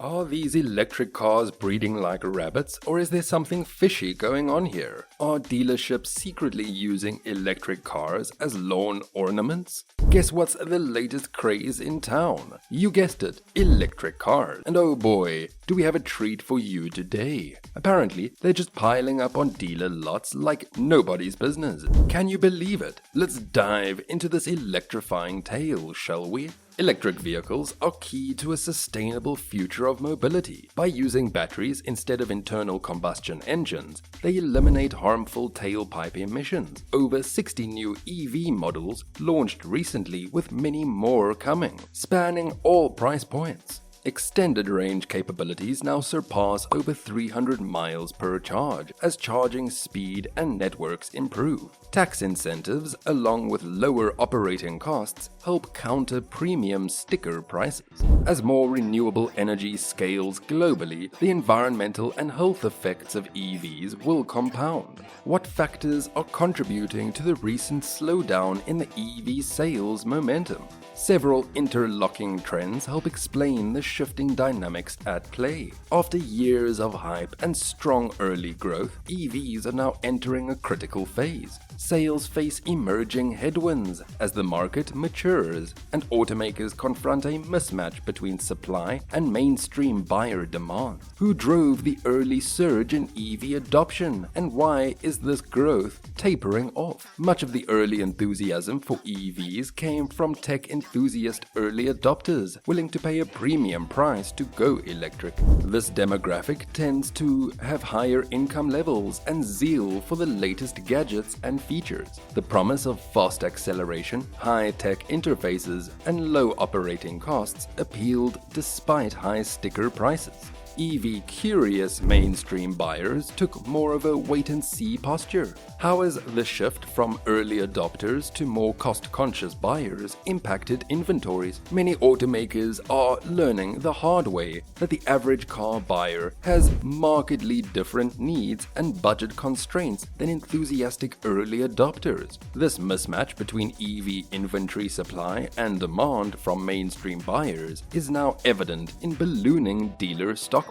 Are these electric cars breeding like rabbits, or is there something fishy going on here? Are dealerships secretly using electric cars as lawn ornaments? Guess what's the latest craze in town? You guessed it, electric cars. And oh boy, do we have a treat for you today. Apparently, they're just piling up on dealer lots like nobody's business. Can you believe it? Let's dive into this electrifying tale, shall we? Electric vehicles are key to a sustainable future of mobility. By using batteries instead of internal combustion engines, they eliminate harmful tailpipe emissions. Over 60 new EV models launched recently, with many more coming, spanning all price points. Extended range capabilities now surpass over 300 miles per charge as charging speed and networks improve. Tax incentives, along with lower operating costs, help counter premium sticker prices. As more renewable energy scales globally, the environmental and health effects of EVs will compound. What factors are contributing to the recent slowdown in the EV sales momentum? Several interlocking trends help explain the shifting dynamics at play. After years of hype and strong early growth, EVs are now entering a critical phase. Sales face emerging headwinds as the market matures and automakers confront a mismatch between supply and mainstream buyer demand. Who drove the early surge in EV adoption, and why is this growth tapering off? Much of the early enthusiasm for EVs came from tech enthusiast early adopters willing to pay a premium price to go electric. This demographic tends to have higher income levels and zeal for the latest gadgets and features. The promise of fast acceleration, high-tech interfaces, and low operating costs appealed despite high sticker prices. EV-curious mainstream buyers took more of a wait-and-see posture. How has the shift from early adopters to more cost-conscious buyers impacted inventories? Many automakers are learning the hard way that the average car buyer has markedly different needs and budget constraints than enthusiastic early adopters. This mismatch between EV inventory supply and demand from mainstream buyers is now evident in ballooning dealer stockpiles.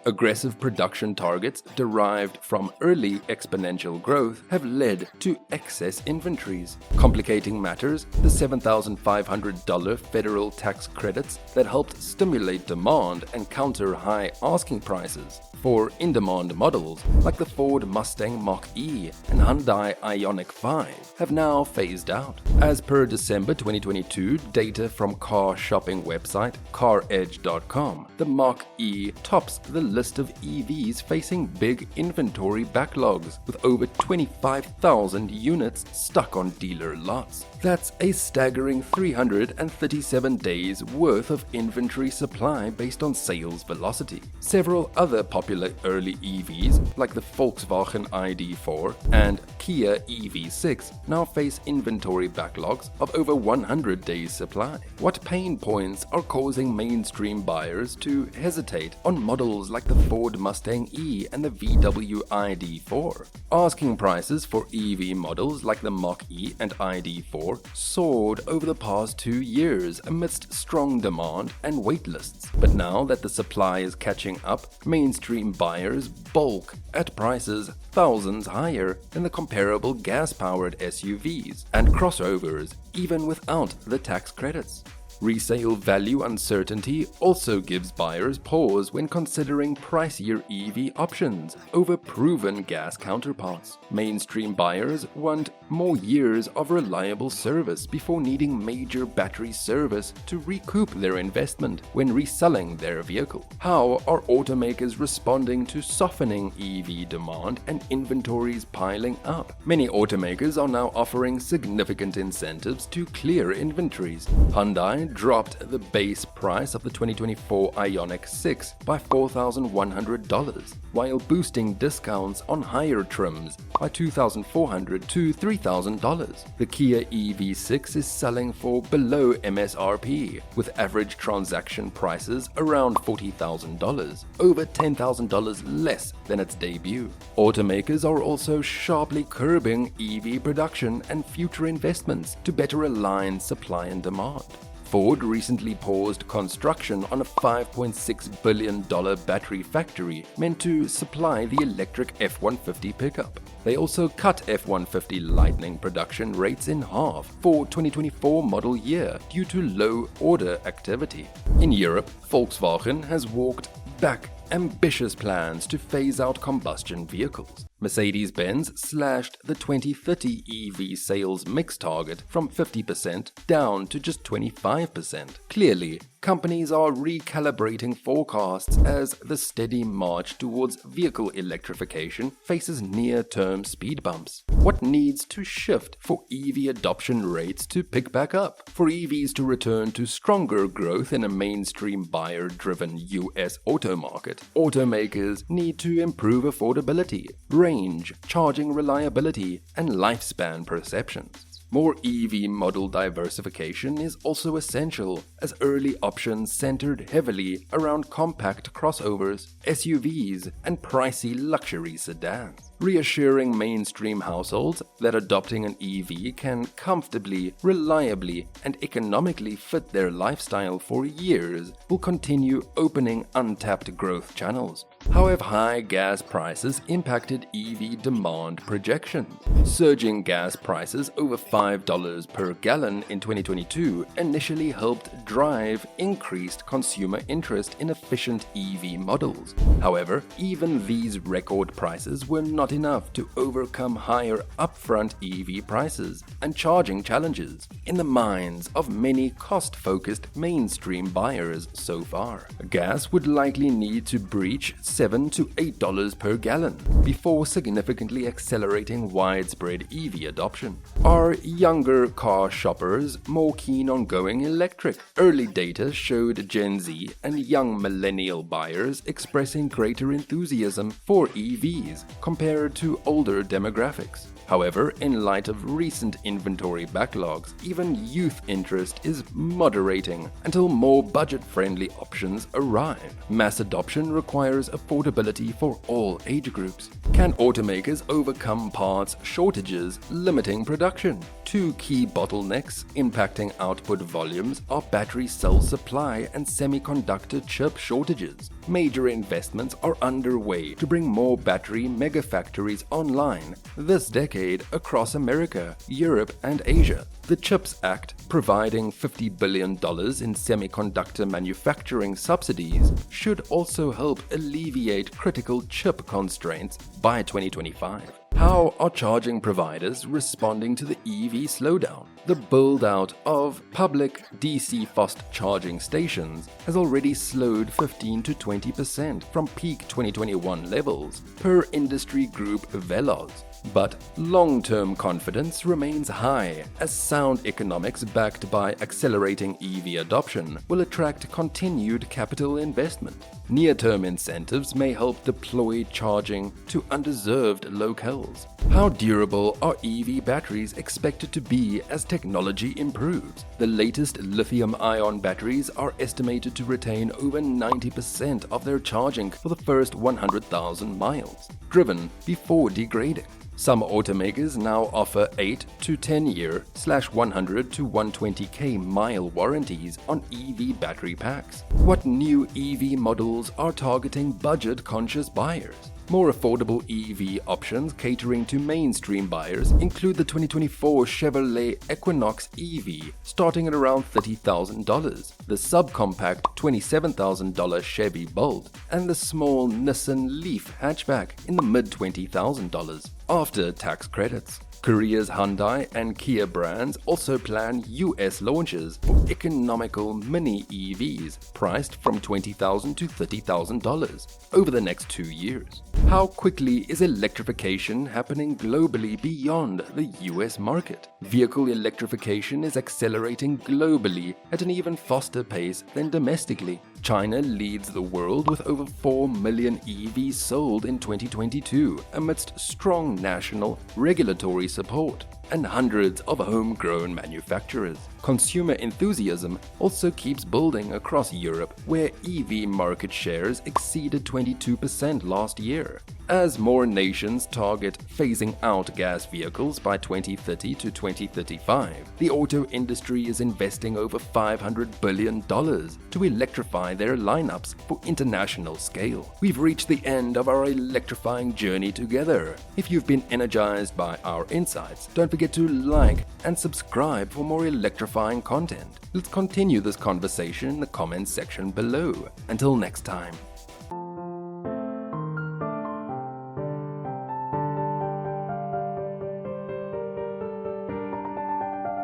Aggressive production targets derived from early exponential growth have led to excess inventories. Complicating matters, the $7,500 federal tax credits that helped stimulate demand and counter high asking prices for in-demand models like the Ford Mustang Mach-E and Hyundai Ioniq 5 have now phased out. As per December 2022 data from car shopping website CarEdge.com, the Mach-E tops the list of EVs facing big inventory backlogs, with over 25,000 units stuck on dealer lots. That's a staggering 337 days worth of inventory supply based on sales velocity. Several other popular early EVs, like the Volkswagen ID.4 and Kia EV6, now face inventory backlogs of over 100 days supply. What pain points are causing mainstream buyers to hesitate on models like the Ford Mustang E and the VW ID.4? Asking prices for EV models like the Mach-E and ID.4 soared over the past 2 years amidst strong demand and waitlists. But now that the supply is catching up, mainstream buyers bulk at prices thousands higher than the comparable gas-powered SUVs and crossovers, even without the tax credits. Resale value uncertainty also gives buyers pause when considering pricier EV options over proven gas counterparts. Mainstream buyers want more years of reliable service before needing major battery service to recoup their investment when reselling their vehicle. How are automakers responding to softening EV demand and inventories piling up? Many automakers are now offering significant incentives to clear inventories. Hyundai dropped the base price of the 2024 Ioniq 6 by $4,100, while boosting discounts on higher trims by $2,400 to $3,000. The Kia EV6 is selling for below MSRP, with average transaction prices around $40,000, over $10,000 less than its debut. Automakers are also sharply curbing EV production and future investments to better align supply and demand. Ford recently paused construction on a $5.6 billion battery factory meant to supply the electric F-150 pickup. They also cut F-150 Lightning production rates in half for 2024 model year due to low order activity. In Europe, Volkswagen has walked back ambitious plans to phase out combustion vehicles. Mercedes-Benz slashed the 2030 EV sales mix target from 50% down to just 25%. Clearly, companies are recalibrating forecasts as the steady march towards vehicle electrification faces near-term speed bumps. What needs to shift for EV adoption rates to pick back up? For EVs to return to stronger growth in a mainstream buyer-driven US auto market, automakers need to improve affordability, range, charging reliability, and lifespan perceptions. More EV model diversification is also essential, as early options centered heavily around compact crossovers, SUVs, and pricey luxury sedans, reassuring mainstream households that adopting an EV can comfortably, reliably, and economically fit their lifestyle for years will continue opening untapped growth channels. How have high gas prices impacted EV demand projections? Surging gas prices over $5 per gallon in 2022 initially helped drive increased consumer interest in efficient EV models. However, even these record prices were not enough to overcome higher upfront EV prices and charging challenges in the minds of many cost-focused mainstream buyers so far. Gas would likely need to breach $7 to $8 per gallon before significantly accelerating widespread EV adoption. Are younger car shoppers more keen on going electric? Early data showed Gen Z and young millennial buyers expressing greater enthusiasm for EVs compared to older demographics. However, in light of recent inventory backlogs, even youth interest is moderating until more budget-friendly options arrive. Mass adoption requires affordability for all age groups. Can automakers overcome parts shortages limiting production? Two key bottlenecks impacting output volumes are battery cell supply and semiconductor chip shortages. Major investments are underway to bring more battery megafactories online this decade across America, Europe, and Asia. The CHIPS Act, providing $50 billion in semiconductor manufacturing subsidies, should also help alleviate critical chip constraints by 2025. How are charging providers responding to the EV slowdown? The build-out of public DC fast charging stations has already slowed 15 to 20% from peak 2021 levels, per industry group Veloz. But long-term confidence remains high, as sound economics backed by accelerating EV adoption will attract continued capital investment. Near-term incentives may help deploy charging to underserved locales. How durable are EV batteries expected to be as technology improves? The latest lithium-ion batteries are estimated to retain over 90% of their charging for the first 100,000 miles, driven before degrading. Some automakers now offer 8 to 10-year /100 to 120k mile warranties on EV battery packs. What new EV models are targeting budget-conscious buyers? More affordable EV options catering to mainstream buyers include the 2024 Chevrolet Equinox EV, starting at around $30,000, the subcompact $27,000 Chevy Bolt, and the small Nissan Leaf hatchback in the mid-$20,000 after tax credits. Korea's Hyundai and Kia brands also plan US launches for economical mini EVs priced from $20,000 to $30,000 over the next 2 years. How quickly is electrification happening globally beyond the US market? Vehicle electrification is accelerating globally at an even faster pace than domestically. China leads the world with over 4 million EVs sold in 2022 amidst strong national regulatory support. and hundreds of homegrown manufacturers. Consumer enthusiasm also keeps building across Europe, where EV market shares exceeded 22% last year. As more nations target phasing out gas vehicles by 2030 to 2035, the auto industry is investing over $500 billion to electrify their lineups for international scale. We've reached the end of our electrifying journey together. If you've been energized by our insights, don't forget to like and subscribe for more electrifying content. Let's continue this conversation in the comments section below. Until next time.